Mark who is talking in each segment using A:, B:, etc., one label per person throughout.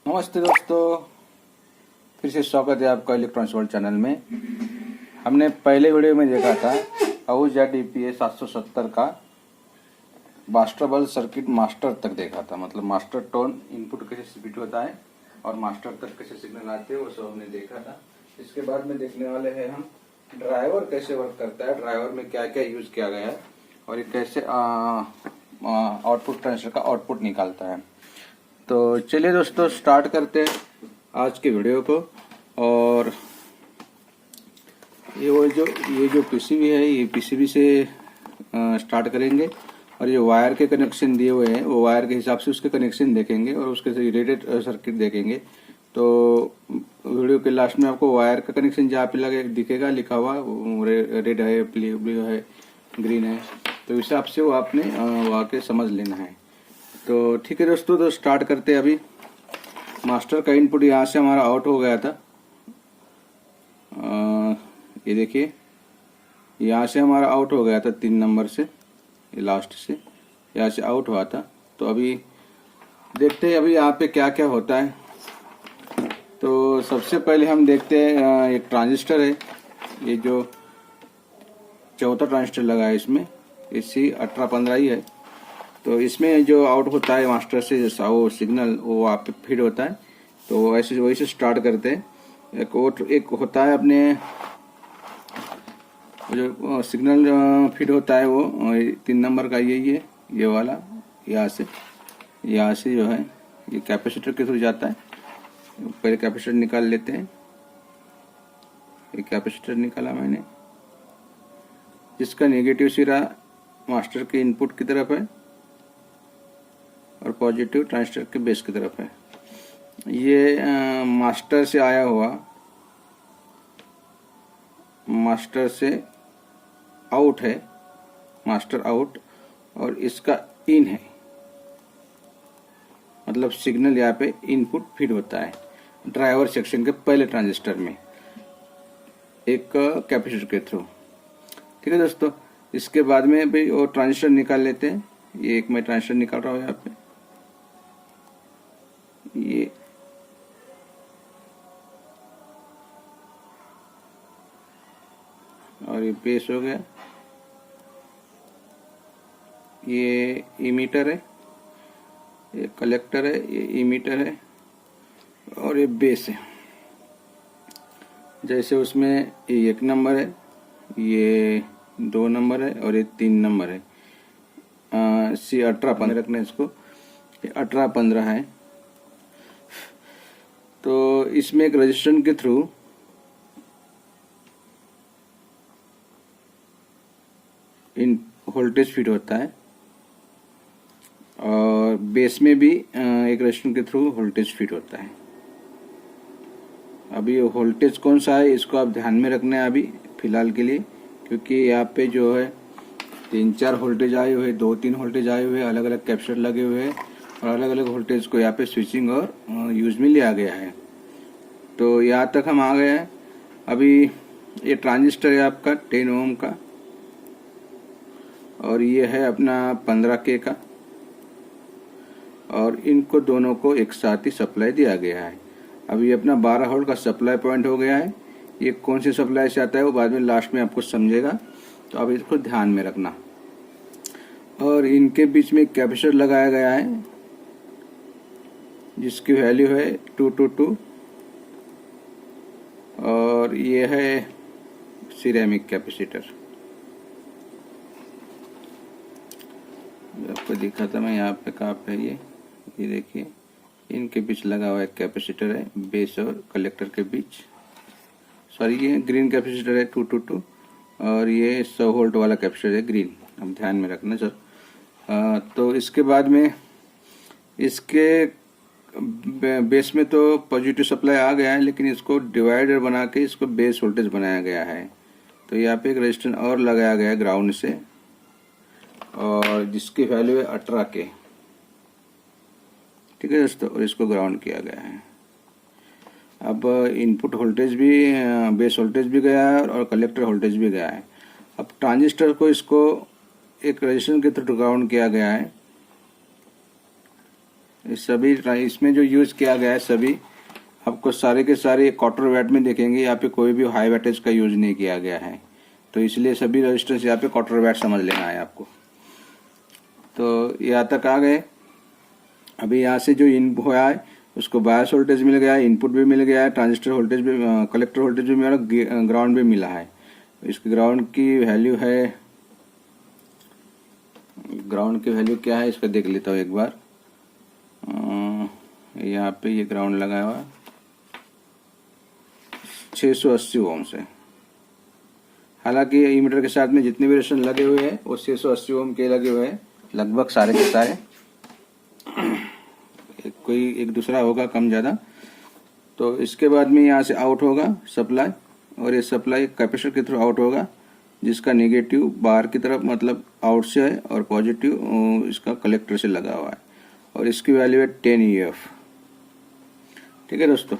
A: नमस्ते दोस्तों, फिर से स्वागत है आपका इलेक्ट्रॉनिक्स वर्ल्ड चैनल में। हमने पहले वीडियो में देखा था आहूजा DPA 770 का मास्टर बल सर्किट मास्टर तक देखा था, मतलब मास्टर टोन इनपुट कैसे स्प्लिट होता है और मास्टर तक कैसे सिग्नल आते हैं, वो सब हमने देखा था। इसके बाद में देखने वाले हैं हम ड्राइवर कैसे वर्क करता है, ड्राइवर में क्या क्या यूज किया गया है और ये कैसे आउटपुट ट्रांजिस्टर का आउटपुट निकालता है। तो चलिए दोस्तों, स्टार्ट करते हैं आज के वीडियो को। और ये जो पीसीबी है, ये पीसीबी से स्टार्ट करेंगे और ये वायर के कनेक्शन दिए हुए हैं, वो वायर के हिसाब से उसके कनेक्शन देखेंगे और उसके रिलेटेड सर्किट देखेंगे। तो वीडियो के लास्ट में आपको वायर का कनेक्शन जहाँ पे लगे दिखेगा लिखा हुआ, रेड है, ब्लू है, ग्रीन है, तो इस हिसाब से वो आपने वाके समझ लेना है। तो ठीक है दोस्तों, तो स्टार्ट करते हैं। अभी मास्टर का इनपुट यहाँ से हमारा आउट हो गया था। ये देखिए, यहाँ से हमारा आउट हो गया था 3 नंबर से, ये लास्ट से यहाँ से आउट हुआ था। तो अभी देखते हैं अभी यहाँ पे क्या क्या होता है। तो सबसे पहले हम देखते हैं, एक ट्रांजिस्टर है, ये जो चौथा ट्रांजिस्टर लगा है इसमें, इसी 1815 ही है। तो इसमें जो आउट होता है मास्टर से, जैसा वो सिग्नल वो वहाँ पे फीड होता है। तो वैसे वही से स्टार्ट करते हैं। एक होता है अपने जो सिग्नल फीड होता है, वो 3 नंबर का ये वाला, यहाँ से जो है ये कैपेसिटर के थ्रू जाता है। पहले कैपेसिटर निकाल लेते हैं। ये कैपेसिटर निकाला मैंने, जिसका नेगेटिव सिरा मास्टर के इनपुट की तरफ है और पॉजिटिव ट्रांजिस्टर के बेस की तरफ है। ये मास्टर से आया हुआ, मास्टर से आउट है, मास्टर आउट, और इसका इन है, मतलब सिग्नल यहाँ पे इनपुट फीड होता है ड्राइवर सेक्शन के पहले ट्रांजिस्टर में एक कैपेसिटर के थ्रू। ठीक है दोस्तों, इसके बाद में भी वो ट्रांजिस्टर निकाल लेते हैं। ये एक मैं ट्रांजिस्टर निकाल रहा हूँ यहाँ पे, ये और ये बेस हो गया। ये इमीटर है, ये कलेक्टर है, ये इमीटर है और ये बेस है। जैसे उसमें ये 1 नंबर है, ये 2 नंबर है और ये 3 नंबर है। C 1815 रखना है इसको, ये 1815 है। तो इसमें एक रजिस्टर के थ्रू इन वोल्टेज फीड होता है और बेस में भी एक रजिस्टर के थ्रू वोल्टेज फीड होता है। अभी वोल्टेज कौन सा है इसको आप ध्यान में रखना है अभी फिलहाल के लिए, क्योंकि यहाँ पे जो है 3-4 वोल्टेज आए हुए, 2-3 वोल्टेज आए हुए, अलग अलग कैपेसिटर लगे हुए हैं और अलग अलग वोल्टेज को यहाँ पे स्विचिंग और यूज में लिया गया है। तो यहाँ तक हम आ गए हैं। अभी ये ट्रांजिस्टर है आपका 10 ओम का और ये है अपना 15K का, और इनको दोनों को एक साथ ही सप्लाई दिया गया है। अभी अपना 12 वोल्ट का सप्लाई पॉइंट हो गया है। ये कौन सी सप्लाई से आता है वो बाद में लास्ट में आपको समझेगा, तो अब इसको ध्यान में रखना। और इनके बीच में कैपेसिटर लगाया गया है जिसकी वैल्यू है 222 और ये है सिरेमिक कैपेसिटर। आपको दिखा था मैं यहाँ पे, कहाँ पे ये देखिए, इनके बीच लगा हुआ एक कैपेसिटर है, बेस और कलेक्टर के बीच। सॉरी, ये ग्रीन कैपेसिटर है 222 और ये 100 वोल्ट वाला कैपेसिटर है ग्रीन, अब ध्यान में रखना सर। तो इसके बाद में इसके बेस में तो पॉजिटिव सप्लाई आ गया है, लेकिन इसको डिवाइडर बना के इसको बेस वोल्टेज बनाया गया है। तो यहाँ पे एक रेजिस्टेंस और लगाया गया है ग्राउंड से, और जिसकी वैल्यू है 18K। ठीक है दोस्तों, और इसको ग्राउंड किया गया है। अब इनपुट वोल्टेज भी, बेस वोल्टेज भी गया है और कलेक्टर वोल्टेज भी गया है। अब ट्रांजिस्टर को इसको एक रेजिस्टेंस के थ्रू ग्राउंड किया गया है इस सभी इसमें जो यूज़ किया गया है सभी आपको सारे के सारे क्वार्टर वैट में देखेंगे। यहाँ पे कोई भी हाई वैटेज का यूज नहीं किया गया है, तो इसलिए सभी रजिस्टेंस यहाँ पे क्वार्टर वैट समझ लेना है आपको। तो यहाँ तक आ गए। अभी यहाँ से जो इन हुआ है उसको बायस वोल्टेज मिल गया है, इनपुट भी मिल गया है, ट्रांजिस्टर वोल्टेज भी, कलेक्टर वोल्टेज भी मिला, ग्राउंड भी मिला है। इसके ग्राउंड की वैल्यू है, ग्राउंड की वैल्यू क्या है इसका देख लेता हूँ एक बार। यहाँ पे ये ग्राउंड लगा हुआ है 680 ओम से। हालांकि इमीटर के साथ में जितने भी रेजिस्टेंस लगे हुए हैं वो 680 ओम के लगे हुए हैं, लगभग सारे के सारे। कोई एक दूसरा होगा कम ज़्यादा। तो इसके बाद में यहाँ से आउट होगा सप्लाई, और ये सप्लाई कैपेसिटर के थ्रू आउट होगा, जिसका नेगेटिव बाहर की तरफ मतलब आउट से है और पॉजिटिव इसका कलेक्टर से लगा हुआ है, और इसकी वैल्यू है 10 EF। ठीक है दोस्तों।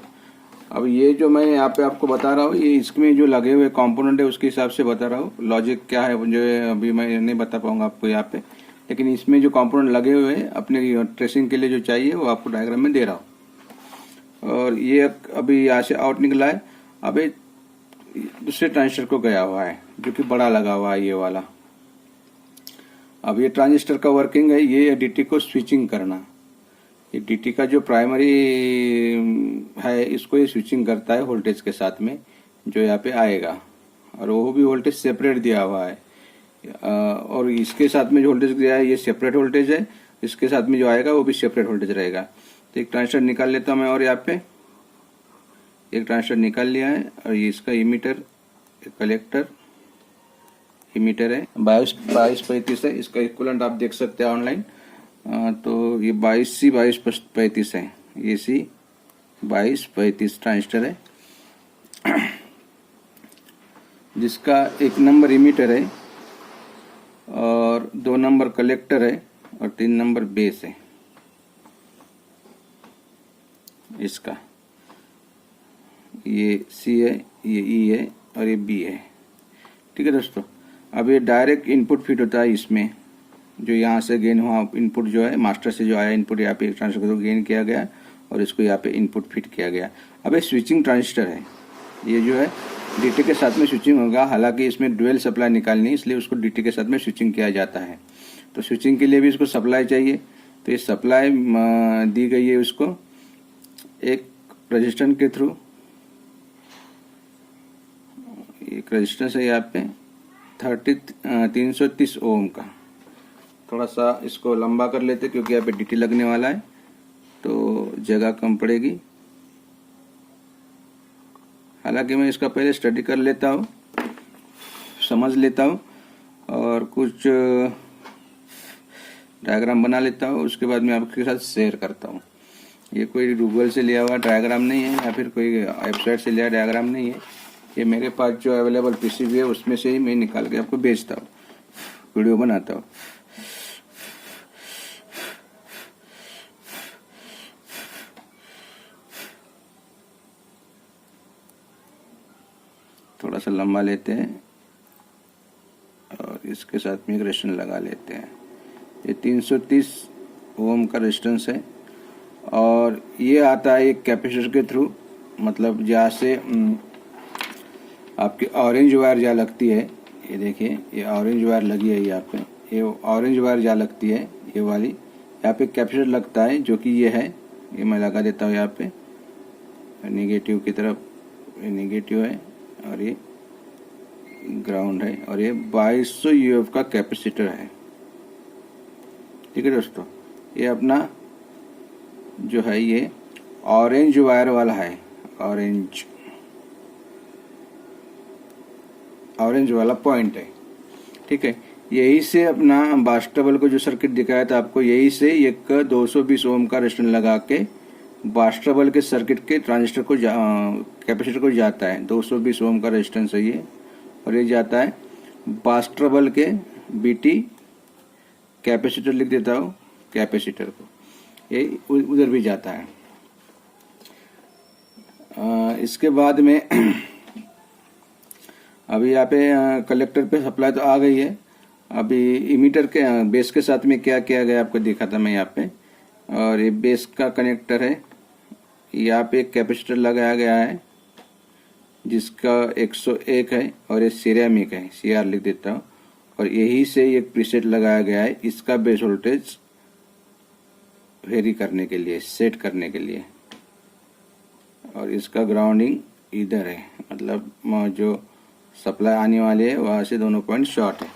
A: अब ये जो मैं यहाँ पे आपको बता रहा हूँ ये इसमें जो लगे हुए कंपोनेंट है उसके हिसाब से बता रहा हूँ। लॉजिक क्या है जो है अभी मैं नहीं बता पाऊंगा आपको यहाँ पे, लेकिन इसमें जो कंपोनेंट लगे हुए हैं अपने ट्रेसिंग के लिए जो चाहिए वो आपको डायग्राम में दे रहा हूँ। और ये अभी यहाँ से आउट निकला है, अभी दूसरे ट्रांजिस्टर को गया हुआ है जो कि बड़ा लगा हुआ है ये वाला। अब ये ट्रांजिस्टर का वर्किंग है, ये डीटी को स्विचिंग करना। ये डीटी का जो प्राइमरी है इसको ये स्विचिंग करता है वोल्टेज के साथ में जो यहाँ पे आएगा, और वो भी वोल्टेज सेपरेट दिया हुआ है। और इसके साथ में जो वोल्टेज दिया है ये सेपरेट वोल्टेज है, इसके साथ में जो आएगा वो भी सेपरेट वोल्टेज रहेगा। तो एक ट्रांजिस्टर निकाल लेता हूँ मैं, और यहाँ पे एक ट्रांजिस्टर निकाल लिया है, और ये इसका इमीटर कलेक्टर इमीटर है 22-35 है। इसका इक्विवेलेंट आप देख सकते हैं ऑनलाइन। तो ये 22C 22-35 है, ये C 22-35 ट्रांजिस्टर है, जिसका 1 नंबर इमीटर है और 2 नंबर कलेक्टर है और 3 नंबर बेस है इसका। ये C है, ये E है और ये B है। ठीक है दोस्तों। अब ये डायरेक्ट इनपुट फिट होता है इसमें, जो यहाँ से गेन हुआ इनपुट जो है मास्टर से जो आया इनपुट यहाँ पे ट्रांजिस्टर को गेन किया गया और इसको यहाँ पे इनपुट फिट किया गया। अब ये स्विचिंग ट्रांजिस्टर है, ये जो है डीटी के साथ में स्विचिंग होगा। हालांकि इसमें डुअल सप्लाई निकालनी है इसलिए उसको डीटी के साथ में स्विचिंग किया जाता है। तो स्विचिंग के लिए भी इसको सप्लाई चाहिए, तो ये सप्लाई दी गई है उसको एक रेजिस्टेंस के थ्रू। एक रेजिस्टेंस है यहाँ पे 330 ओम का। थोड़ा सा इसको लंबा कर लेते क्योंकि यहाँ पे डीटी लगने वाला है तो जगह कम पड़ेगी। हालांकि मैं इसका पहले स्टडी कर लेता हूँ, समझ लेता हूँ और कुछ डायग्राम बना लेता हूँ, उसके बाद मैं आपके साथ शेयर करता हूँ। ये कोई गूगल से लिया हुआ डायग्राम नहीं है या फिर कोई वेबसाइट से लिया डायग्राम नहीं है, ये मेरे पास जो अवेलेबल पीसीबी है उसमें से ही मैं निकाल के आपको भेजता हूँ, वीडियो बनाता हूँ। थोड़ा सा लंबा लेते हैं और इसके साथ में एक रेजिस्टेंस लगा लेते हैं। ये 330 ओम का रेजिस्टेंस है और ये आता है एक कैपेसिटर के थ्रू, मतलब जहाँ से आपकी ऑरेंज वायर जहाँ लगती है, ये देखिए ये ऑरेंज वायर लगी है यहाँ पे, ये ऑरेंज वायर जहाँ लगती है ये वाली, यहाँ पे कैपेसिटर लगता है जो कि ये है। ये मैं लगा देता हूँ यहाँ पे नेगेटिव की तरफ, ये नेगेटिव है और ये ग्राउंड है और ये 2200 UF का कैपेसिटर है। ठीक है दोस्तों। ये अपना जो है ये ऑरेंज वायर वाला है, ऑरेंज वाला पॉइंट है। ठीक है। यही से अपना बास्टेबल को जो सर्किट दिखाया था आपको, यही से एक 220 ओम का रेजिस्टेंस लगा के बास्टेबल के सर्किट के ट्रांजिस्टर को कैपेसिटर को जाता है। 220 ओम का रेजिस्टेंस है ये, और ये जाता है बास्टेबल के बीटी कैपेसिटर, लिख देता हूँ कैपेसिटर को, ये उधर भी जाता है। इसके बाद में अभी यहाँ पे कलेक्टर पे सप्लाई तो आ गई है। अभी इमीटर के बेस के साथ में क्या किया गया आपको देखा था मैं यहाँ पे। और ये बेस का कनेक्टर है। यहाँ पे एक कैपेसिटर लगाया गया है जिसका 101 है और ये सिरेमिक है, CR लिख देता हूँ। और यही से एक प्रीसेट लगाया गया है इसका बेस वोल्टेज वेरी करने के लिए, सेट करने के लिए। और इसका ग्राउंडिंग इधर है, मतलब जो सप्लाई आने वाले है वहाँ से दोनों पॉइंट शॉर्ट है।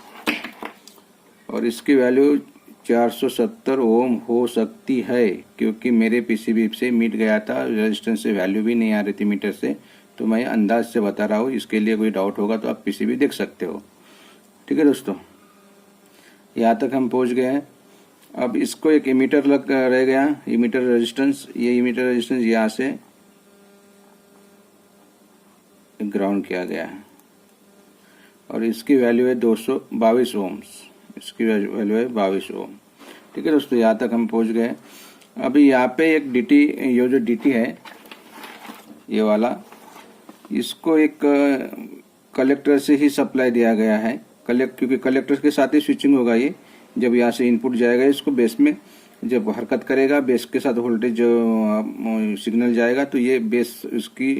A: और इसकी वैल्यू 470 ओम हो सकती है क्योंकि मेरे पीसीबी से मिट गया था, रेजिस्टेंस से वैल्यू भी नहीं आ रही थी मीटर से, तो मैं अंदाज से बता रहा हूँ। इसके लिए कोई डाउट होगा तो आप पीसीबी देख सकते हो। ठीक है दोस्तों, यहाँ तक हम पहुँच गए हैं। अब इसको एक इमीटर रह गया, इमीटर रेजिस्टेंस। ये इमीटर रेजिस्टेंस यहाँ से ग्राउंड किया गया है और इसकी वैल्यू है 222 ओम्स। इसकी वैल्यू है 22 ओम। ठीक है दोस्तों, यहाँ तक हम पहुँच गए। अभी यहाँ पे एक डीटी, ये जो डीटी है ये वाला, इसको एक कलेक्टर से ही सप्लाई दिया गया है। क्योंकि कलेक्टर के साथ ही स्विचिंग होगा। ये जब यहाँ से इनपुट जाएगा इसको बेस में, जब हरकत करेगा बेस के साथ वोल्टेज जो सिग्नल जाएगा तो ये बेस उसकी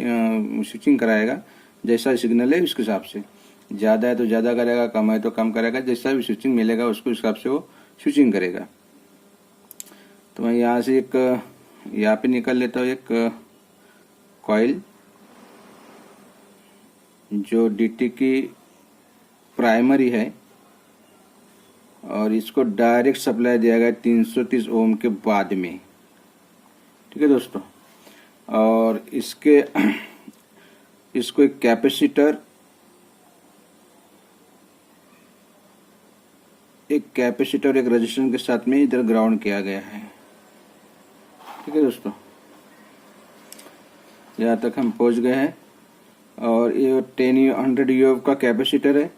A: स्विचिंग कराएगा। जैसा सिग्नल है उसके हिसाब से, ज़्यादा है तो ज़्यादा करेगा, कम है तो कम करेगा, जैसा भी स्विचिंग मिलेगा उसको हिसाब से वो स्विचिंग करेगा। तो मैं यहाँ से एक यहाँ पे निकाल लेता हूँ एक कॉइल जो डीटी की प्राइमरी है और इसको डायरेक्ट सप्लाई दिया गया 330 ओम के बाद में। ठीक है दोस्तों, और इसको एक कैपेसिटर एक रेजिस्टेंस के साथ में इधर ग्राउंड किया गया है। ठीक है दोस्तों, यहाँ तक हम पहुँच गए हैं। और ये 100 U का कैपेसिटर है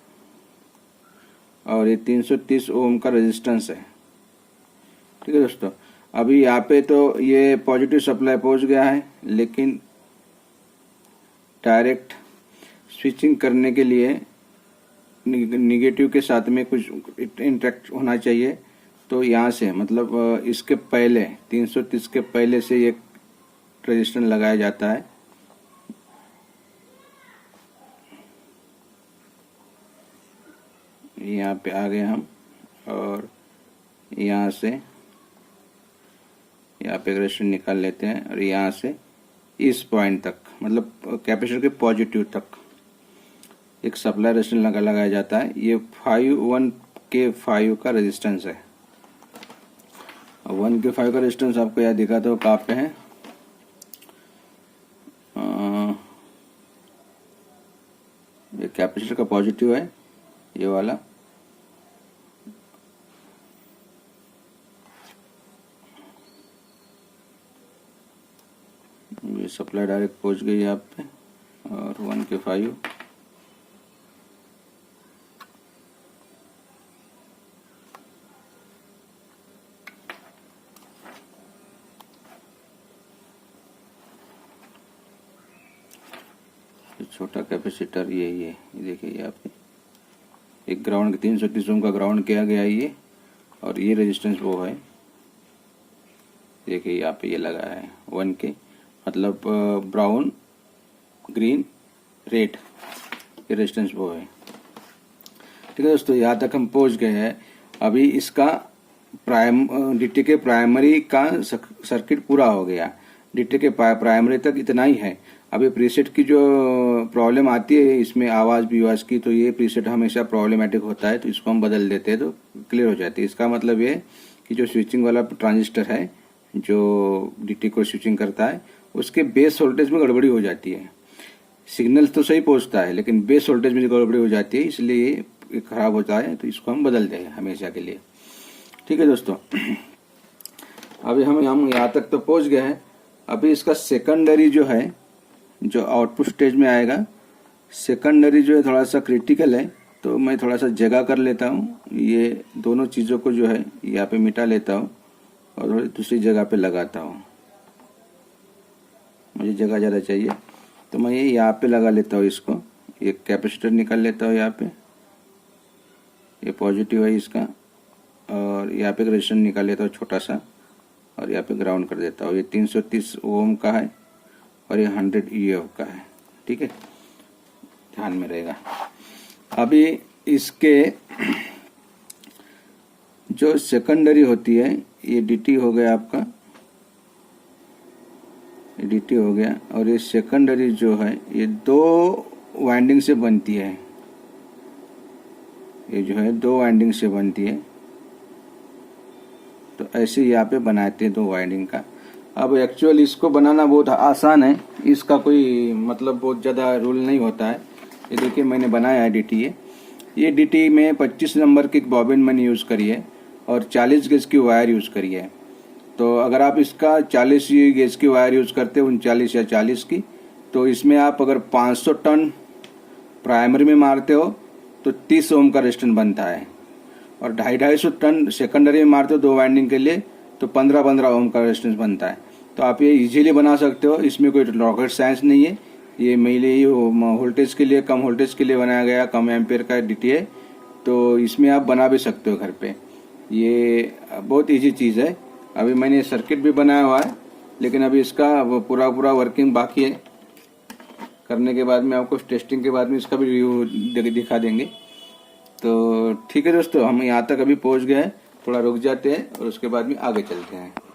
A: और ये 330 ओम का रेजिस्टेंस है। ठीक है दोस्तों, अभी यहाँ पे तो ये पॉजिटिव सप्लाई पहुँच गया है, लेकिन डायरेक्ट स्विचिंग करने के लिए निगेटिव के साथ में कुछ इंटरेक्ट होना चाहिए। तो यहाँ से मतलब इसके पहले 330 के पहले से एक रेजिस्टेंस लगाया जाता है। यहाँ पे आ गए हम और यहाँ से यहाँ पे रेजिस्टेंस निकाल लेते हैं और यहाँ से इस पॉइंट तक, मतलब कैपेसिटर के पॉजिटिव तक एक सप्लाई रेजिस्टेंस लगाया जाता है। ये 1K5 का रेजिस्टेंस है। 1K5 का रेजिस्टेंस आपको यहाँ दिखाता हूँ कहाँ पे है। ये कैपेसिटर का पॉजिटिव है, ये वाला। ये सप्लाई डायरेक्ट पहुंच गई यहाँ पे और 1K5 छोटा कैपेसिटर यही है। ये देखिए यहाँ पे एक ग्राउंड 330 ओम का ग्राउंड किया गया है ये, और ये रेजिस्टेंस वो है, देखिए यहाँ पे ये लगा है 1K, मतलब ब्राउन ग्रीन रेड, ये रेजिस्टेंस वो है। ठीक है दोस्तों, यहाँ तक हम पहुँच गए हैं। अभी इसका डीटी के प्राइमरी का सर्किट पूरा हो गया। डीटी के प्राइमरी तक इतना ही है। अभी प्रीसेट की जो प्रॉब्लम आती है इसमें आवाज़ विवाज की, तो ये प्रीसेट हमेशा प्रॉब्लमेटिक होता है, तो इसको हम बदल देते हैं तो क्लियर हो जाती है। इसका मतलब ये कि जो स्विचिंग वाला ट्रांजिस्टर है जो डीटी को स्विचिंग करता है उसके बेस वोल्टेज में गड़बड़ी हो जाती है। सिग्नल तो सही पहुंचता है लेकिन बेस वोल्टेज में गड़बड़ी हो जाती है, इसलिए ये खराब होता है, तो इसको हम बदल दें हमेशा के लिए। ठीक है दोस्तों, अभी हम यहाँ तक तो पहुंच गए हैं। अभी इसका सेकेंडरी जो है, जो आउटपुट स्टेज में आएगा, सेकेंडरी जो है थोड़ा सा क्रिटिकल है, तो मैं थोड़ा सा जगह कर लेता हूँ। ये दोनों चीज़ों को जो है यहाँ पे मिटा लेता हूँ और थोड़ी दूसरी जगह पे लगाता हूँ। मुझे जगह ज़्यादा चाहिए तो मैं ये यहाँ पे लगा लेता हूँ इसको। एक कैपेसिटर निकाल लेता हूँ यहाँ पे, ये पॉजिटिव है इसका, और यहाँ पे एक रेजिस्टेंस निकाल लेता हूँ छोटा सा, और यहाँ पे ग्राउंड कर देता हूँ। ये 330 ओम का है और ये 100 EF का है। ठीक है, ध्यान में रहेगा। अभी इसके जो सेकेंडरी होती है, ये DT हो गया आपका, ये DT हो गया, और ये सेकेंडरी जो है ये 2 वाइंडिंग से बनती है। ये जो है 2 वाइंडिंग से बनती है। तो ऐसे यहाँ पे बनाते हैं 2 वाइंडिंग का। अब एक्चुअल इसको बनाना बहुत आसान है, इसका कोई मतलब बहुत ज़्यादा रूल नहीं होता है। ये देखिए मैंने बनाया है DT। ये DT में 25 नंबर की बॉबिन मैंने यूज़ करी है और 40 गेज की वायर यूज़ करी है। तो अगर आप इसका 40 गेज की वायर यूज़ करते हो, 39 या 40 की, तो इसमें आप अगर 500 टन प्राइमरी में मारते हो तो 30 ओम का रेजिस्टेंस बनता है, और 250 टन सेकेंडरी में मारते हो 2 वाइंडिंग के लिए तो 15 ओम का रेजिस्टेंस बनता है। तो आप ये इजीली बना सकते हो, इसमें कोई रॉकेट साइंस नहीं है। ये मेनली वोल्टेज के लिए, कम वोल्टेज के लिए बनाया गया, कम एम्पियर का DT है। तो इसमें आप बना भी सकते हो घर पे। ये बहुत इजी चीज़ है। अभी मैंने सर्किट भी बनाया हुआ है, लेकिन अभी इसका पूरा वर्किंग बाकी है। करने के बाद में आपको टेस्टिंग के बाद में इसका भी रिव्यू दिखा देंगे। तो ठीक है दोस्तों, हम यहाँ तक अभी पहुँच गए हैं, थोड़ा रुक जाते हैं और उसके बाद में आगे चलते हैं।